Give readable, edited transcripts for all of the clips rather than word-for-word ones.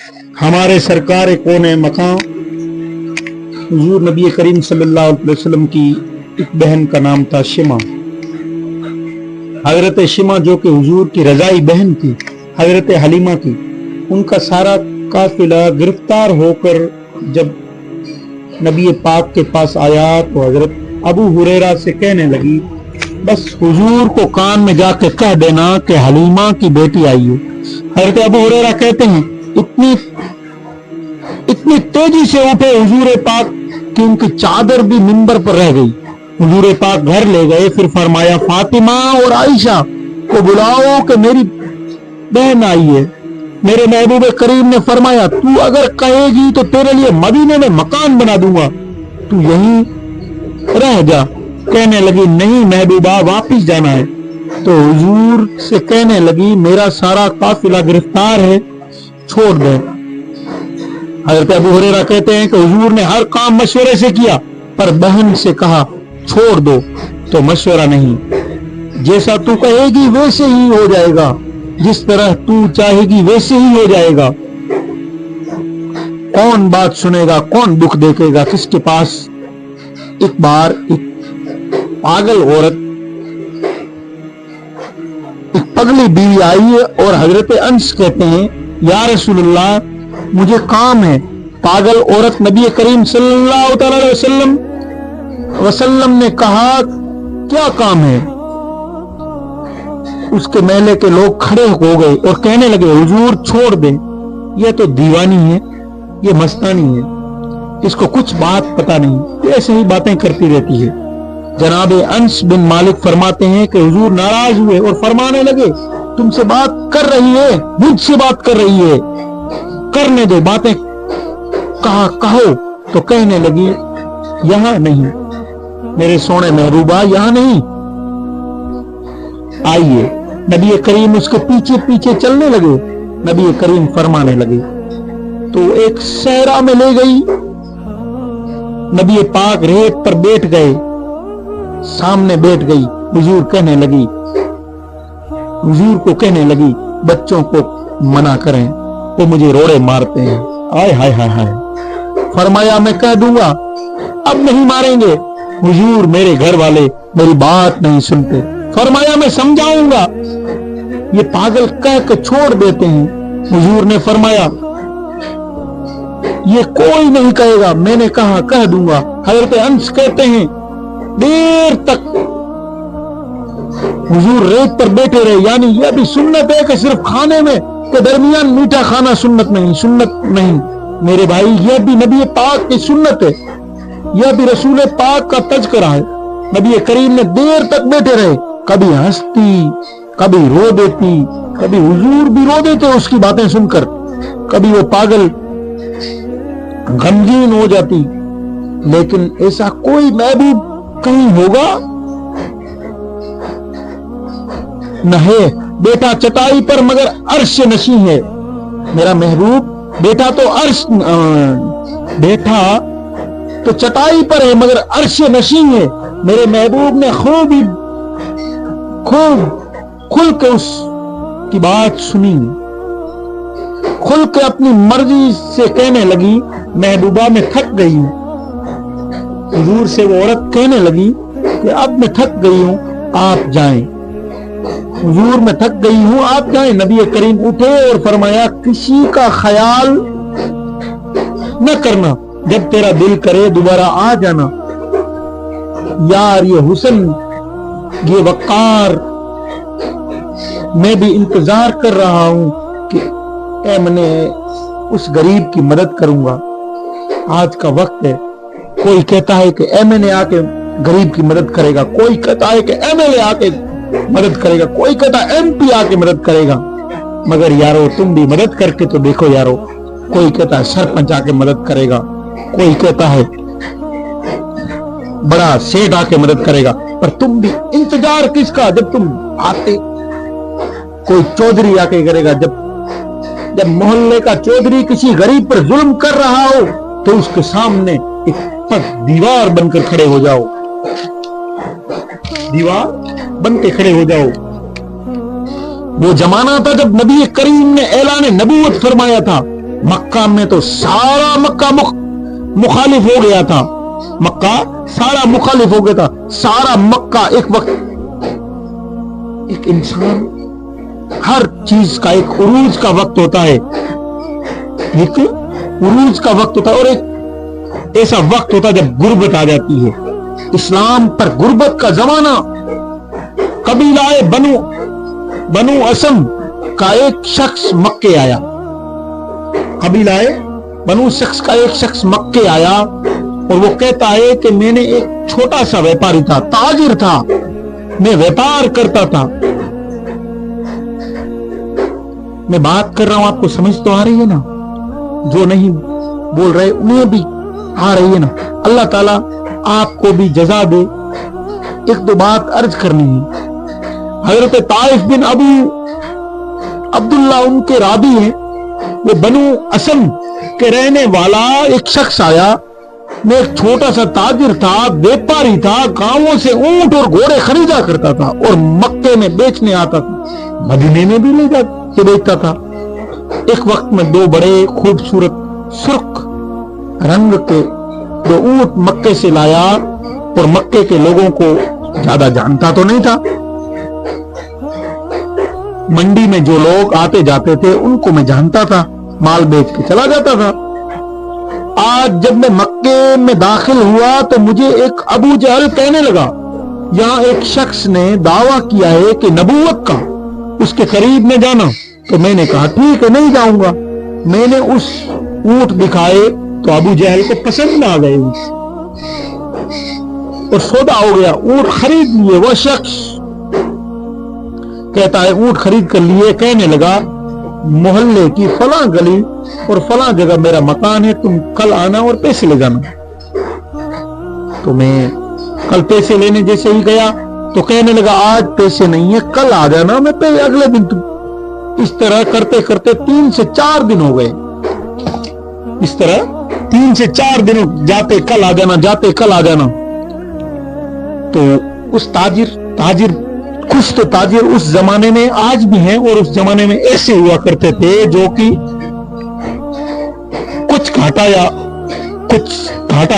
ہمارے سرکار کون مقام حضور نبی کریم صلی اللہ علیہ وسلم کی ایک بہن کا نام تھا شمع. حضرت شمع جو کہ حضور کی رضائی بہن تھی حضرت حلیمہ کی، ان کا سارا قافلہ گرفتار ہو کر جب نبی پاک کے پاس آیا تو حضرت ابو ہریرہ سے کہنے لگی بس حضور کو کان میں جا کے کہہ دینا کہ حلیمہ کی بیٹی آئی ہے. حضرت ابو ہریرہ کہتے ہیں اتنی تیزی سے اٹھے حضور پاک کہ ان کی چادر بھی منبر پر رہ گئی. حضور پاک گھر لے گئے، پھر فرمایا فاطمہ اور عائشہ کو بلاؤ کہ میری بہن آئی ہے. میرے محبوب کریم نے فرمایا تو اگر کہے گی تو تیرے لیے مدینے میں مکان بنا دوں گا، تو یہیں رہ جا. کہنے لگی نہیں محبوبہ واپس جانا ہے. تو حضور سے کہنے لگی میرا سارا قافلہ گرفتار ہے، چھوڑ دے. حضرت ابو ہریرہ کہتے ہیں کہ حضور نے ہر کام مشورے سے کیا، پر بہن سے کہا چھوڑ دو تو مشورہ نہیں. جیسا تو کہے گی ویسے ہی ہو جائے گا، جس طرح تو چاہے گی ویسے ہی ہو جائے گا. کون بات سنے گا، کون دکھ دیکھے گا کس کے پاس. ایک بار ایک پاگل عورت، ایک پگلی بیوی آئی ہے اور حضرت انس کہتے ہیں یا رسول اللہ مجھے کام ہے. پاگل عورت نبی کریم صلی اللہ علیہ وسلم نے کہا کیا کام ہے. اس کے محلے کے لوگ کھڑے ہو گئے اور کہنے لگے حضور چھوڑ دیں، یہ تو دیوانی ہے، یہ مستانی ہے، اس کو کچھ بات پتا نہیں، ایسے ہی باتیں کرتی رہتی ہے. جناب انس بن مالک فرماتے ہیں کہ حضور ناراض ہوئے اور فرمانے لگے تم سے بات کر رہی ہے، مجھ سے بات کر رہی ہے، کرنے دو، باتیں کہو. تو کہنے لگی یہاں نہیں میرے سونے محبوبہ، یہاں نہیں، آئیے. نبی کریم اس کے پیچھے پیچھے چلنے لگے. نبی کریم فرمانے لگے تو ایک صحرا میں لے گئی. نبی پاک ریت پر بیٹھ گئے، سامنے بیٹھ گئی. حضور کو کہنے لگی بچوں کو منع کریں، وہ مجھے روڑے مارتے ہیں. آئے ہائے ہائے ہائے. فرمایا میں کہہ دوں گا اب نہیں ماریں گے. حضور میرے گھر والے میری بات نہیں سنتے. فرمایا میں سمجھاؤں گا. یہ پاگل کہہ کے چھوڑ دیتے ہیں. حضور نے فرمایا یہ کوئی نہیں کہے گا، میں نے کہا کہہ دوں گا. حضرت انس کہتے ہیں دیر تک حضور ریت پر بیٹھے رہے. یعنی یہ بھی سنت ہے کہ صرف کھانے میں کے درمیان میٹھا کھانا سنت نہیں میرے بھائی، یہ بھی نبی پاک کی سنت ہے، یہ بھی رسول پاک کا تذکرہ ہے. نبی کریم نے دیر تک بیٹھے رہے، کبھی ہنستی کبھی رو دیتی، کبھی حضور بھی رو دیتے اس کی باتیں سن کر، کبھی وہ پاگل غمگین ہو جاتی. لیکن ایسا کوئی محبوب کہیں ہوگا نہ ہے. بیٹا چٹائی پر مگر عرش نشیں ہے. میرا محبوب بیٹا تو چٹائی پر ہے مگر عرش نشیں ہے. میرے محبوب نے خوب کھل کے اس کی بات سنی، کھل کے اپنی مرضی سے کہنے لگی محبوبہ میں تھک گئی ہوں. حضور سے وہ عورت کہنے لگی کہ اب میں تھک گئی ہوں آپ جائیں. حضور میں تھک گئی ہوں آپ جائیں. نبی کریم اٹھے اور فرمایا کسی کا خیال نہ کرنا، جب تیرا دل کرے دوبارہ آ جانا. یار یہ حسن، یہ وقار، میں بھی انتظار کر رہا ہوں کہ اے میں اس غریب کی مدد کروں گا. آج کا وقت ہے. کوئی کہتا ہے کہ ایم این اے آ کے غریب کی مدد کرے گا، کوئی کہتا ہے کہ ایم ایل اے آ کے مدد کرے گا، کوئی کہتا ہے ایم پی آ کے مدد کرے گا. مگر یارو تم بھی مدد کر کے تو دیکھو یارو. کوئی کہتا ہے سرپنچ آ کے مدد کرے گا، کوئی کہتا ہے بڑا سیٹ آ کے مدد کرے گا، پر تم بھی انتظار کس کا جب تم آتے. کوئی چودھری آ کے کرے گا. جب محلے کا چودھری کسی غریب پر ظلم کر رہا ہو تو اس کے سامنے ایک دیوار بن کر کھڑے ہو جاؤ، دیوار بن کے کھڑے ہو جاؤ. وہ زمانہ تھا جب نبی کریم نے اعلان نبوت فرمایا تھا. مکہ میں تو سارا مکہ مخالف ہو گیا تھا، مکہ سارا مخالف ہو گیا تھا، سارا مکہ ایک وقت، ایک انسان ہر چیز کا ایک عروج کا وقت ہوتا ہے، ایک عروج کا وقت ہوتا ہے، اور ایک ایسا وقت ہوتا ہے جب غربت آ جاتی ہے۔ اسلام پر غربت کا زمانہ، قبیلہ بنو اسم کا ایک شخص مکے آیا، قبیلہ بنو شخص کا ایک شخص مکے آیا، اور وہ کہتا ہے کہ میں نے ایک چھوٹا سا ویپاری تھا، تاجر تھا، میں ویپار کرتا تھا۔ میں بات کر رہا ہوں، آپ کو سمجھ تو آ رہی ہے نا؟ جو نہیں بول رہے انہیں بھی آ رہی ہے نا؟ اللہ تعالیٰ آپ کو بھی جزا دے۔ ایک دو بات عرض کرنی ہے۔ حضرت طائف بن ابو عبداللہ ان کے رابی ہیں، وہ بنو اسم کے رہنے والا ایک شخص آیا، میں ایک چھوٹا سا تاجر تھا، ویپاری تھا، گاؤں سے اونٹ اور گھوڑے خریدا کرتا تھا اور مکے میں بیچنے آتا تھا، مدینے میں بھی لے جا کے بیچتا تھا۔ ایک وقت میں دو بڑے خوبصورت سرخ رنگ کے دو اونٹ مکے سے لایا، اور مکے کے لوگوں کو زیادہ جانتا تو نہیں تھا، منڈی میں جو لوگ آتے جاتے تھے ان کو میں جانتا تھا، مال بیچ کے چلا جاتا تھا۔ آج جب میں مکے میں داخل ہوا تو مجھے ایک ابو جہل کہنے لگا، یہاں ایک شخص نے دعویٰ کیا ہے کہ نبوت کا، اس کے قریب میں جانا۔ تو میں نے کہا ٹھیک ہے، نہیں جاؤں گا۔ میں نے اس اونٹ دکھائے تو ابو جہل کو پسند نہ آ گئے اور سودا ہو گیا، اونٹ خرید لیے۔ وہ شخص کہتا ہے اونٹ خرید کر لیے، کہنے لگا محلے کی فلاں گلی اور فلاں جگہ میرا مکان ہے، تم کل آنا اور پیسے لے جانا۔ تو میں کل پیسے لینے جیسے ہی گیا تو کہنے لگا آج پیسے نہیں ہے، کل آ جانا، میں اگلے دن تم۔ اس طرح کرتے کرتے 3 سے 4 دن ہو گئے، اس طرح 3 سے 4 دن جاتے کل آ جانا، جاتے کل آ جانا۔ تو اس تاجر کچھ تو تاجر اس زمانے میں آج بھی ہیں، اور اس زمانے میں ایسے ہوا کرتے تھے جو کہ کچھ گھاٹا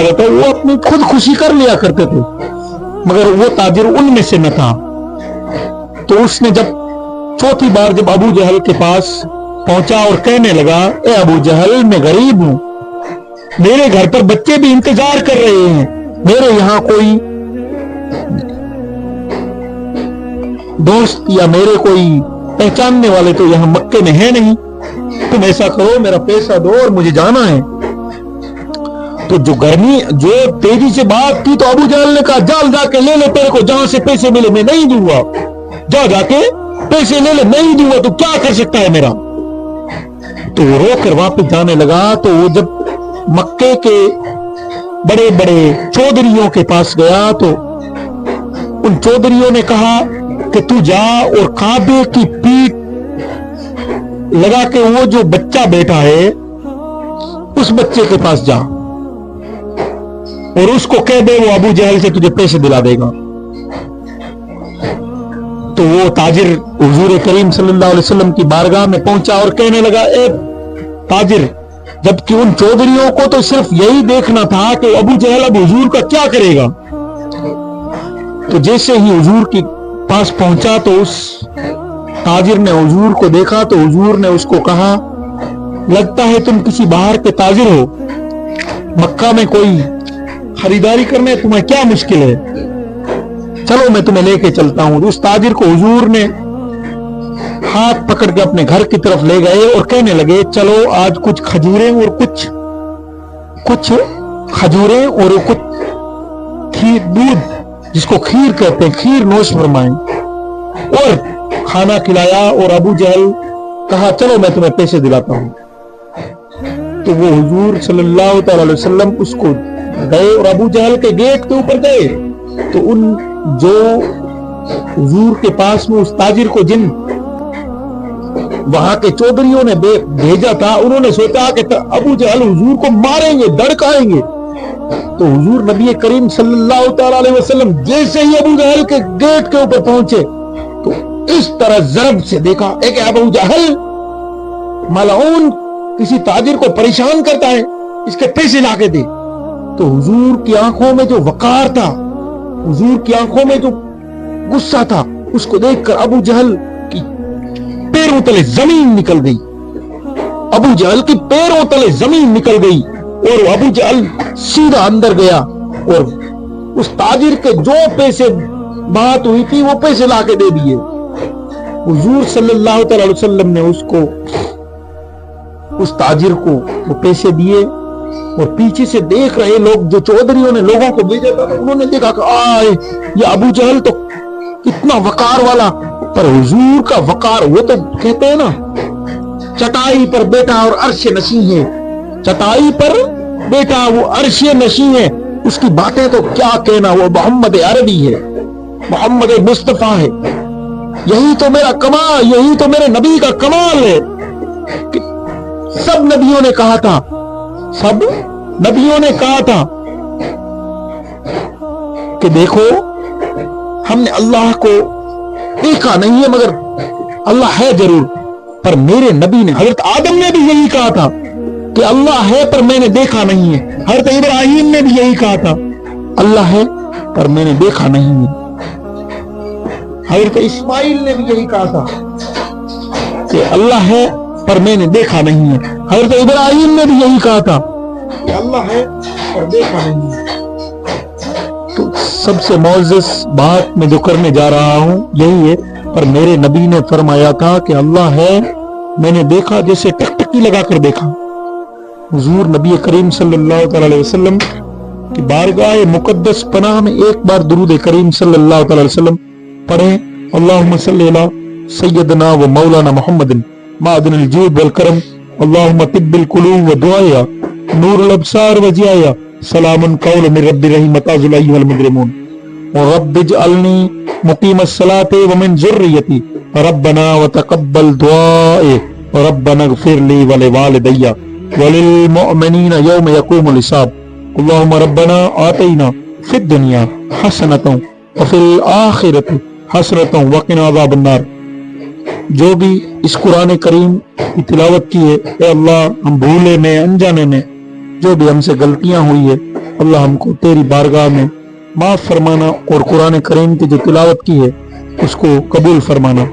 رہتا وہ اپنی خود خوشی کر لیا کرتے تھے، مگر وہ تاجر ان میں سے نہ تھا۔ تو اس نے جب چوتھی بار جب ابو جہل کے پاس پہنچا اور کہنے لگا اے ابو جہل، میں غریب ہوں، میرے گھر پر بچے بھی انتظار کر رہے ہیں، میرے یہاں کوئی دوست یا میرے کوئی پہچاننے والے تو یہاں مکے میں ہے نہیں، تم ایسا کرو میرا پیسہ دو اور مجھے جانا ہے۔ تو جو تیزی سے بات کی تو ابو جہل نے کہا جا کے لے لے، تیرے کو جہاں سے پیسے ملے، میں نہیں دوں گا، جا کے پیسے لے لے، نہیں دوں گا، تو کیا کر سکتا ہے میرا؟ تو وہ رو کر واپس جانے لگا۔ تو وہ جب مکے کے بڑے بڑے چودھریوں کے پاس گیا تو ان چودھریوں نے کہا کہ تو جا اور کعبے کی پیٹ لگا کے وہ جو بچہ بیٹھا ہے اس بچے کے پاس جا اور اس کو کہہ دے وہ ابو جہل سے تجھے پیسے دلا دے گا۔ تو وہ تاجر حضور کریم صلی اللہ علیہ وسلم کی بارگاہ میں پہنچا اور کہنے لگا اے تاجر، جبکہ ان چودھریوں کو تو صرف یہی دیکھنا تھا کہ ابو جہل اب حضور کا کیا کرے گا۔ تو جیسے ہی حضور کے پاس پہنچا تو اس تاجر نے حضور کو دیکھا تو حضور نے اس کو کہا لگتا ہے تم کسی باہر کے تاجر ہو، مکہ میں کوئی خریداری کرنے تمہیں کیا مشکل ہے، چلو میں تمہیں لے کے چلتا ہوں۔ اس تاجر کو حضور نے ہاتھ پکڑ کے اپنے گھر کی طرف لے گئے اور کہنے لگے چلو آج کچھ کھجوریں اور کچھ کھجوریں اور کچھ کھیر، دودھ جس کو کھیر کہتے ہیں، کھیر نوش فرمائیں، اور کھانا کھلایا۔ اور ابو جہل کہا چلو میں تمہیں پیسے دلاتا ہوں۔ تو وہ حضور صلی اللہ تعالی علیہ وسلم اس کو گئے اور ابو جہل کے گیٹ کے اوپر گئے تو ان جو حضور کے پاس میں اس تاجر کو جن وہاں کے چودھریوں نے بھیجا تھا، انہوں نے سوچا کہ ابو جہل حضور کو ماریں گے، دڑکائیں گے۔ تو حضور نبی کریم صلی اللہ تعالی علیہ وسلم جیسے ہی ابو جہل کے گیٹ کے اوپر پہنچے تو اس طرح ضرب سے دیکھا ایک ابو جہل ملعون کسی تاجر کو پریشان کرتا ہے اس کے پیسے لا کے دے. تو حضور کی آنکھوں میں جو وقار تھا, حضور کی آنکھوں میں جو غصہ تھا, اس کو دیکھ کر ابو جہل کی پیروں تلے زمین نکل گئی. ابو جہل کی پیروں تلے زمین نکل گئی اور ابو جہل سیدھا اندر گیا اور اس تاجر کے جو پیسے بات ہوئی تھی وہ پیسے لا کے دے دیے. حضور صلی اللہ تعالی علیہ وسلم نے اس تاجر کو وہ پیسے دیے اور پیچھے سے دیکھ رہے لوگ, جو چودھریوں نے لوگوں کو بھیجا تھا, انہوں نے دیکھا کہ آئے یہ ابو جہل تو کتنا وقار والا. پر حضور کا وقار, وہ تو کہتے ہیں نا چٹائی پر بیٹا اور عرش نشین ہے, چٹائی پر بیٹا وہ عرش نشین ہے. اس کی باتیں تو کیا کہنا, وہ محمد عربی ہے, محمد مصطفیٰ ہے. یہی تو میرا کمال, یہی تو میرے نبی کا کمال ہے. سب نبیوں نے کہا تھا, سب نبیوں نے کہا تھا کہ دیکھو ہم نے اللہ کو دیکھا نہیں ہے مگر اللہ ہے ضرور. پر میرے نبی نے, حضرت آدم نے بھی یہی کہا تھا کہ اللہ ہے پر میں نے دیکھا نہیں ہے. حضرت ابراہیم نے بھی یہی کہا تھا اللہ ہے پر میں نے دیکھا نہیں ہے. حضرت اسماعیل نے بھی یہی کہا تھا کہ اللہ ہے پر میں نے دیکھا نہیں ہے. حضرت ابراہیم نے بھی یہی کہا تھا کہ اللہ ہے پر دیکھا نہیں ہے. تو سب سے معزز بات میں جو کرنے جا رہا ہوں یہی ہے, پر میرے نبی نے فرمایا تھا کہ اللہ ہے میں نے دیکھا جیسے ٹکٹکی لگا کر دیکھا. حضور نبی کریم صلی اللہ تعالی علیہ وسلم کی بارگاہ مقدس پناہ میں ایک بار درود کریم صلی اللہ تعالی علیہ وسلم پڑھیں. اللہم صلی علی سیدنا و مولانا محمد معدن الجود والکرم, اللہم طب القلوب و دعایا, نور الابصار و ضیایا, سلام قول من رب رحیم تعزل ایها المجرمون, ورب اجعلنی مقیم الصلاة ومن ذریتی, ربنا وتقبل دعائے, ربنا اغفر لی ولوالدی وللمؤمنین یوم یقوم الحساب. اللہم ربنا آتینا فی الدنیا حسنۃ وفی الآخرۃ حسنۃ وقنا عذاب النار. جو بھی اس قرآن کریم کی تلاوت کی ہے, اے اللہ ہم بھولے میں انجانے میں جو بھی ہم سے غلطیاں ہوئی ہے, اللہ ہم کو تیری بارگاہ میں معاف فرمانا اور قرآن کریم کی جو تلاوت کی ہے اس کو قبول فرمانا.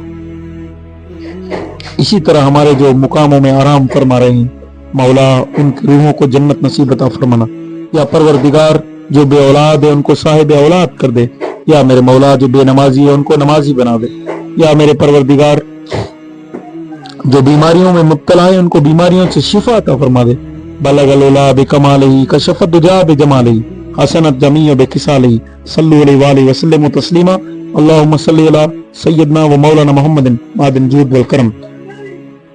اسی طرح ہمارے جو مقاموں میں آرام فرما رہے ہیں مولا ان کی روحوں کو جنت نصیب عطا فرمانا. یا پروردگار جو بے اولاد ہے ان کو صاحب اولاد کر دے, یا میرے مولا جو بے نمازی ہے ان کو نمازی بنا دے, یا میرے پروردگار جو بیماریوں میں مبتلا ہے ان کو بیماریوں سے شفا عطا فرما دے. بلغ العلا بکمالہ کشف الدجا بجمالہ حسنت جمیع بخصالہ, صلو علیہ وآلہ وسلم تسلیما. اللہم صلی علی سیدنا و مولانا محمد معدن الجود والکرم.